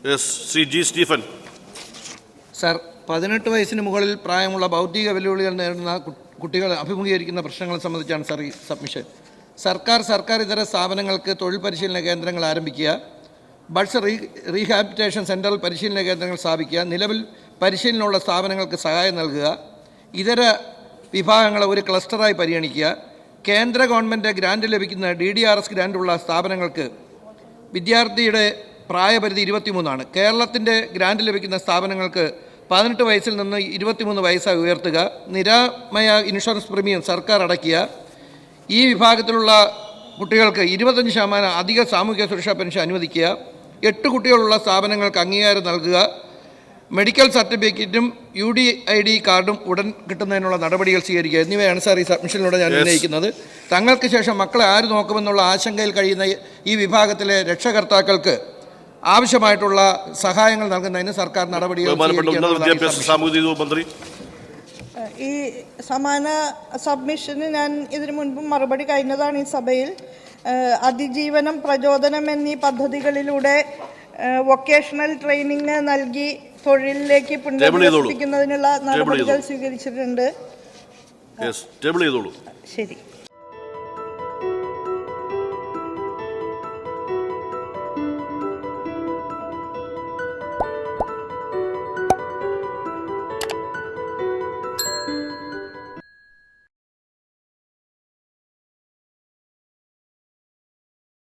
Shri G Stephen. Sir, 18 വയസ്സിന് മുകളിൽ പ്രായമുള്ള ബൗദ്ധിക വെല്ലുവിളികൾ നേരിടുന്ന കുട്ടികൾ അഭിമുഖീകരിക്കുന്ന പ്രശ്നങ്ങളെ സംബന്ധിച്ചാണ് സർ ഈ സബ്മിഷൻ. സർക്കാർ ഇതര സ്ഥാപനങ്ങൾക്ക് തൊഴിൽ പരിശീലന കേന്ദ്രങ്ങൾ ആരംഭിക്കുക, ബഡ്സ് റീഹാബിലിറ്റേഷൻ സെൻ്ററിൽ പരിശീലന കേന്ദ്രങ്ങൾ സ്ഥാപിക്കുക, നിലവിൽ പരിശീലനമുള്ള സ്ഥാപനങ്ങൾക്ക് സഹായം നൽകുക, ഇതര വിഭാഗങ്ങളെ ഒരു ക്ലസ്റ്ററായി പരിഗണിക്കുക, കേന്ദ്ര ഗവൺമെൻറ് ഗ്രാൻറ്റ് ലഭിക്കുന്ന DDRS ഗ്രാൻറ്റുള്ള സ്ഥാപനങ്ങൾക്ക് വിദ്യാർത്ഥിയുടെ പ്രായപരിധി 23 കേരളത്തിൻ്റെ ഗ്രാൻറ്റ് ലഭിക്കുന്ന സ്ഥാപനങ്ങൾക്ക് 18 വയസ്സിൽ നിന്ന് 23 വയസ്സായി ഉയർത്തുക, നിരാമയ ഇൻഷുറൻസ് പ്രീമിയം സർക്കാർ അടയ്ക്കുക, ഈ വിഭാഗത്തിലുള്ള കുട്ടികൾക്ക് 25% അധിക സാമൂഹിക സുരക്ഷാ പെൻഷൻ അനുവദിക്കുക, 8 കുട്ടികളുള്ള സ്ഥാപനങ്ങൾക്ക് അംഗീകാരം നൽകുക, മെഡിക്കൽ സർട്ടിഫിക്കറ്റും UDID കാർഡും ഉടൻ കിട്ടുന്നതിനുള്ള നടപടികൾ സ്വീകരിക്കുക എന്നിവയാണ് സാർ ഈ സബ്മിഷനിലൂടെ ഞാൻ ഉന്നയിക്കുന്നത്. തങ്ങൾക്ക് ശേഷം മക്കളെ ആര് നോക്കുമെന്നുള്ള ആശങ്കയിൽ കഴിയുന്ന ഈ വിഭാഗത്തിലെ രക്ഷകർത്താക്കൾക്ക് ആവശ്യമായിട്ടുള്ള സഹായങ്ങൾ നൽകുന്നതിന് സർക്കാർ നടപടികൾ ഈ സമാന സബ്മിഷന് ഞാൻ ഇതിനു മുൻപ് മറുപടി കഴിഞ്ഞതാണ് ഈ സഭയിൽ. അതിജീവനം, പ്രചോദനം എന്നീ പദ്ധതികളിലൂടെ വൊക്കേഷണൽ ട്രെയിനിങ് നൽകി തൊഴിലിലേക്ക് പുനരധിവസിപ്പിക്കുന്നതിനുള്ള നടപടികൾ സ്വീകരിച്ചിട്ടുണ്ട്. ശരി.